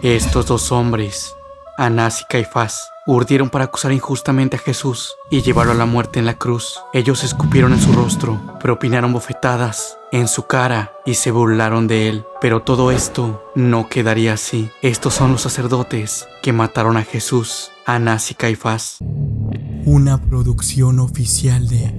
Estos dos hombres, Anás y Caifás, urdieron para acusar injustamente a Jesús y llevarlo a la muerte en la cruz. Ellos escupieron en su rostro, propinaron bofetadas en su cara y se burlaron de él. Pero todo esto no quedaría así. Estos son los sacerdotes que mataron a Jesús, Anás y Caifás. Una producción oficial de...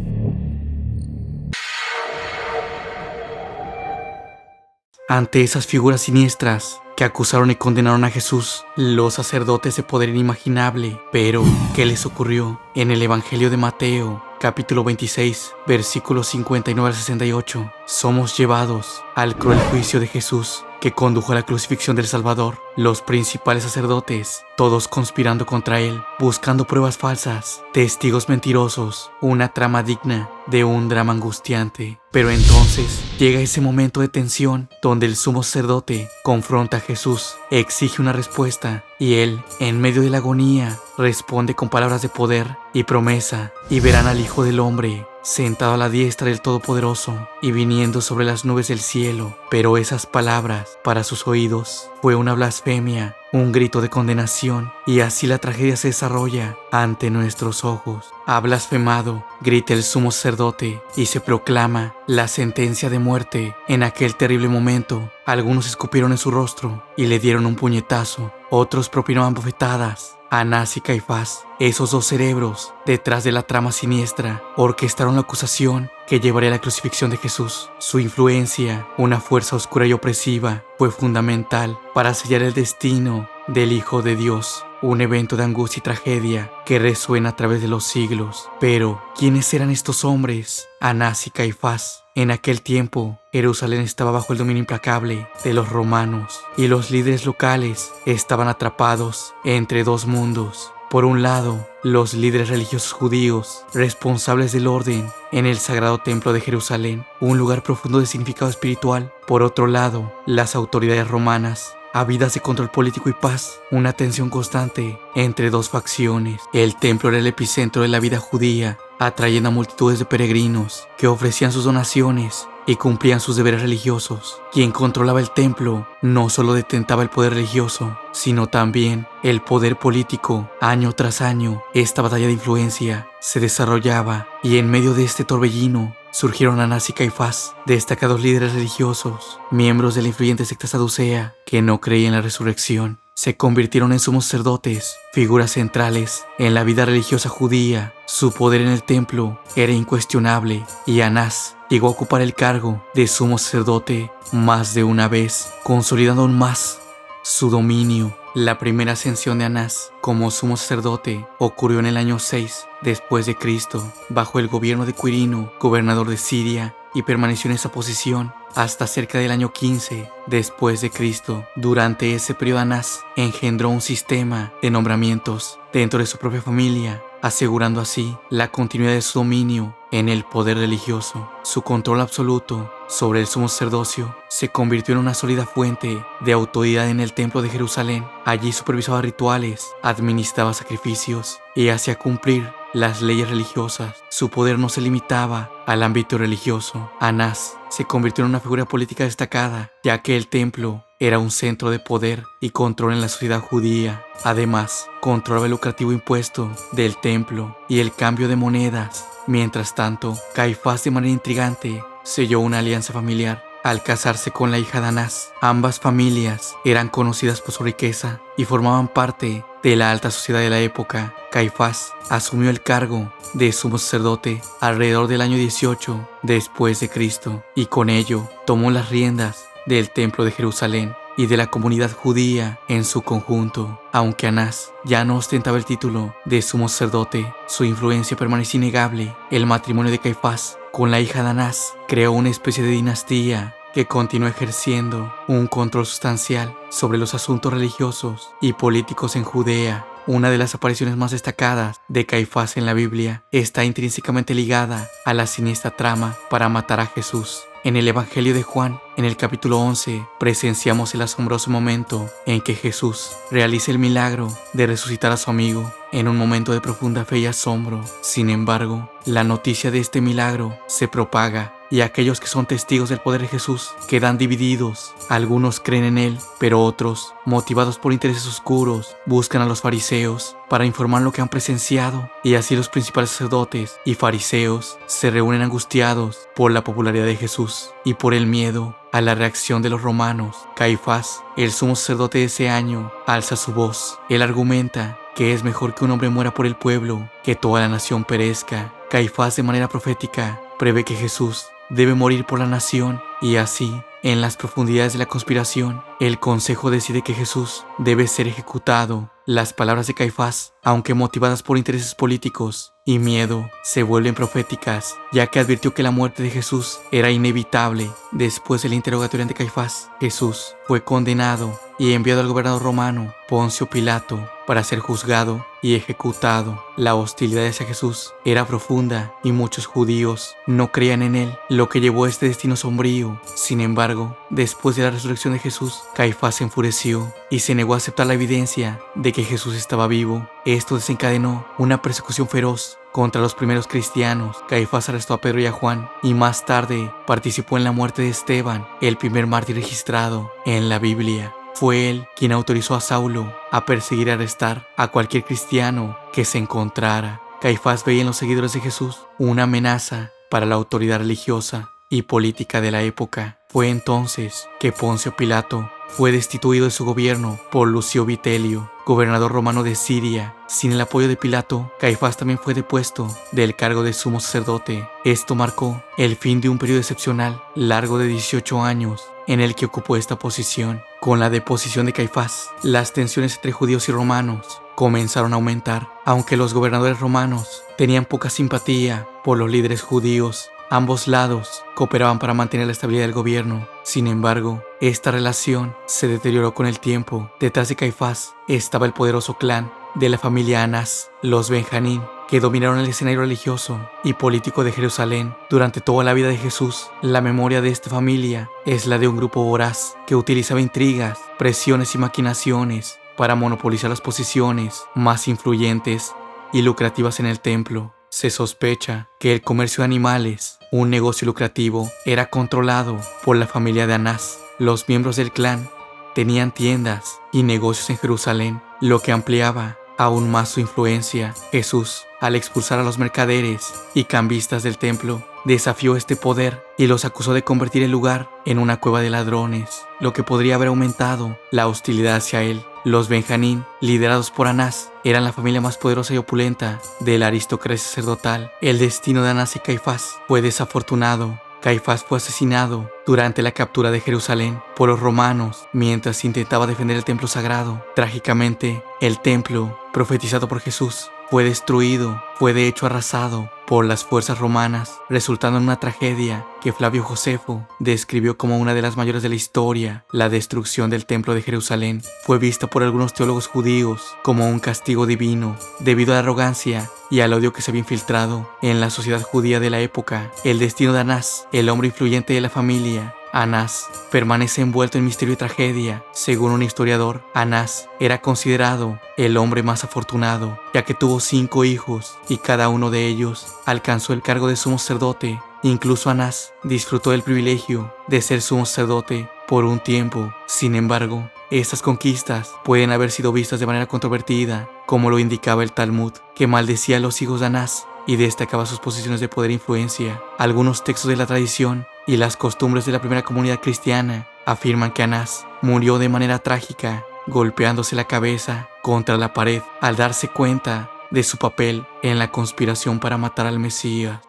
Ante esas figuras siniestras que acusaron y condenaron a Jesús, los sacerdotes de poder inimaginable. Pero, ¿qué les ocurrió? En el Evangelio de Mateo, capítulo 26, versículos 59 al 68, somos llevados al cruel juicio de Jesús que condujo a la crucifixión del Salvador. Los principales sacerdotes, todos conspirando contra él, buscando pruebas falsas, testigos mentirosos, una trama digna de un drama angustiante. Pero entonces llega ese momento de tensión donde el sumo sacerdote confronta a Jesús, exige una respuesta y él, en medio de la agonía, responde con palabras de poder y promesa: y verán al Hijo del Hombre sentado a la diestra del Todopoderoso y viniendo sobre las nubes del cielo. Pero esas palabras para sus oídos fue una blasfemia, un grito de condenación, y así la tragedia se desarrolla ante nuestros ojos. Ha blasfemado, grita el sumo sacerdote, y se proclama la sentencia de muerte. En aquel terrible momento, algunos escupieron en su rostro y le dieron un puñetazo, otros propinaban bofetadas. Anás y Caifás, esos dos cerebros detrás de la trama siniestra, orquestaron la acusación que llevaría a la crucifixión de Jesús. Su influencia, una fuerza oscura y opresiva, fue fundamental para sellar el destino del Hijo de Dios. Un evento de angustia y tragedia que resuena a través de los siglos. Pero, ¿quiénes eran estos hombres? Anás y Caifás. En aquel tiempo, Jerusalén estaba bajo el dominio implacable de los romanos y los líderes locales estaban atrapados entre dos mundos. Por un lado, los líderes religiosos judíos, responsables del orden en el sagrado templo de Jerusalén, un lugar profundo de significado espiritual. Por otro lado, las autoridades romanas, ávidas de control político y paz, una tensión constante entre dos facciones. El templo era el epicentro de la vida judía, atrayendo a multitudes de peregrinos que ofrecían sus donaciones y cumplían sus deberes religiosos. Quien controlaba el templo no solo detentaba el poder religioso, sino también el poder político. Año tras año, esta batalla de influencia se desarrollaba, y en medio de este torbellino surgieron Anás y Caifás, destacados líderes religiosos, miembros de la influyente secta saducea que no creía en la resurrección. Se convirtieron en sumos sacerdotes, figuras centrales en la vida religiosa judía. Su poder en el templo era incuestionable, y Anás llegó a ocupar el cargo de sumo sacerdote más de una vez, consolidando aún más su dominio. La primera ascensión de Anás como sumo sacerdote ocurrió en el año 6 después de Cristo, bajo el gobierno de Quirino, gobernador de Siria, y permaneció en esa posición hasta cerca del año 15 después de Cristo. Durante ese periodo, Anás engendró un sistema de nombramientos dentro de su propia familia, asegurando así la continuidad de su dominio en el poder religioso. Su control absoluto sobre el sumo sacerdocio se convirtió en una sólida fuente de autoridad en el templo de Jerusalén. Allí supervisaba rituales, administraba sacrificios y hacía cumplir las leyes religiosas. Su poder no se limitaba al ámbito religioso. Anás se convirtió en una figura política destacada, ya que el templo era un centro de poder y control en la sociedad judía. Además, controlaba el lucrativo impuesto del templo y el cambio de monedas. Mientras tanto, Caifás, de manera intrigante, selló una alianza familiar al casarse con la hija de Anás. Ambas familias eran conocidas por su riqueza y formaban parte de la alta sociedad de la época. Caifás asumió el cargo de sumo sacerdote alrededor del año 18 después de Cristo, y con ello tomó las riendas del templo de Jerusalén y de la comunidad judía en su conjunto. Aunque Anás ya no ostentaba el título de sumo sacerdote, su influencia permanecía innegable. El matrimonio de Caifás con la hija de Anás creó una especie de dinastía que continuó ejerciendo un control sustancial sobre los asuntos religiosos y políticos en Judea. Una de las apariciones más destacadas de Caifás en la Biblia está intrínsecamente ligada a la siniestra trama para matar a Jesús. En el Evangelio de Juan, en el capítulo 11, presenciamos el asombroso momento en que Jesús realiza el milagro de resucitar a su amigo en un momento de profunda fe y asombro. Sin embargo, la noticia de este milagro se propaga y aquellos que son testigos del poder de Jesús quedan divididos. Algunos creen en él, pero otros, motivados por intereses oscuros, buscan a los fariseos para informar lo que han presenciado, y así los principales sacerdotes y fariseos se reúnen angustiados por la popularidad de Jesús y por el miedo a la reacción de los romanos. Caifás, el sumo sacerdote de ese año, alza su voz. Él argumenta que es mejor que un hombre muera por el pueblo que toda la nación perezca. Caifás, de manera profética, prevé que Jesús debe morir por la nación, y así, en las profundidades de la conspiración, el consejo decide que Jesús debe ser ejecutado. Las palabras de Caifás, aunque motivadas por intereses políticos y miedo, se vuelven proféticas, ya que advirtió que la muerte de Jesús era inevitable. Después del interrogatorio ante Caifás, Jesús fue condenado y enviado al gobernador romano Poncio Pilato para ser juzgado y ejecutado. La hostilidad hacia Jesús era profunda y muchos judíos no creían en él, lo que llevó a este destino sombrío. Sin embargo, después de la resurrección de Jesús, Caifás se enfureció y se negó a aceptar la evidencia de que Jesús estaba vivo. Esto desencadenó una persecución feroz contra los primeros cristianos. Caifás arrestó a Pedro y a Juan y más tarde participó en la muerte de Esteban, el primer mártir registrado en la Biblia. Fue él quien autorizó a Saulo a perseguir y arrestar a cualquier cristiano que se encontrara. Caifás veía en los seguidores de Jesús una amenaza para la autoridad religiosa y política de la época. Fue entonces que Poncio Pilato fue destituido de su gobierno por Lucio Vitelio, gobernador romano de Siria. Sin el apoyo de Pilato, Caifás también fue depuesto del cargo de sumo sacerdote. Esto marcó el fin de un periodo excepcional, largo de 18 años, en el que ocupó esta posición. Con la deposición de Caifás, las tensiones entre judíos y romanos comenzaron a aumentar. Aunque los gobernadores romanos tenían poca simpatía por los líderes judíos, ambos lados cooperaban para mantener la estabilidad del gobierno. Sin embargo, esta relación se deterioró con el tiempo. Detrás de Caifás estaba el poderoso clan de la familia Anás, los Benjamín, que dominaron el escenario religioso y político de Jerusalén durante toda la vida de Jesús. La memoria de esta familia es la de un grupo voraz que utilizaba intrigas, presiones y maquinaciones para monopolizar las posiciones más influyentes y lucrativas en el templo. Se sospecha que el comercio de animales, un negocio lucrativo, era controlado por la familia de Anás. Los miembros del clan tenían tiendas y negocios en Jerusalén, lo que ampliaba aún más su influencia. Jesús, al expulsar a los mercaderes y cambistas del templo, desafió este poder y los acusó de convertir el lugar en una cueva de ladrones, lo que podría haber aumentado la hostilidad hacia él. Los Benjamín, liderados por Anás, eran la familia más poderosa y opulenta de la aristocracia sacerdotal. El destino de Anás y Caifás fue desafortunado. Caifás fue asesinado durante la captura de Jerusalén por los romanos mientras intentaba defender el templo sagrado. Trágicamente, el templo profetizado por Jesús fue destruido, fue de hecho arrasado por las fuerzas romanas, resultando en una tragedia que Flavio Josefo describió como una de las mayores de la historia. La destrucción del templo de Jerusalén fue vista por algunos teólogos judíos como un castigo divino debido a la arrogancia y al odio que se había infiltrado en la sociedad judía de la época. El destino de Anás, el hombre influyente de la familia Anás, permanece envuelto en misterio y tragedia. Según un historiador, Anás era considerado el hombre más afortunado, ya que tuvo 5 hijos y cada uno de ellos alcanzó el cargo de sumo sacerdote. Incluso Anás disfrutó del privilegio de ser sumo sacerdote por un tiempo. Sin embargo, estas conquistas pueden haber sido vistas de manera controvertida, como lo indicaba el Talmud, que maldecía a los hijos de Anás y destacaba sus posiciones de poder e influencia. Algunos textos de la tradición y las costumbres de la primera comunidad cristiana afirman que Anás murió de manera trágica, golpeándose la cabeza contra la pared al darse cuenta de su papel en la conspiración para matar al Mesías.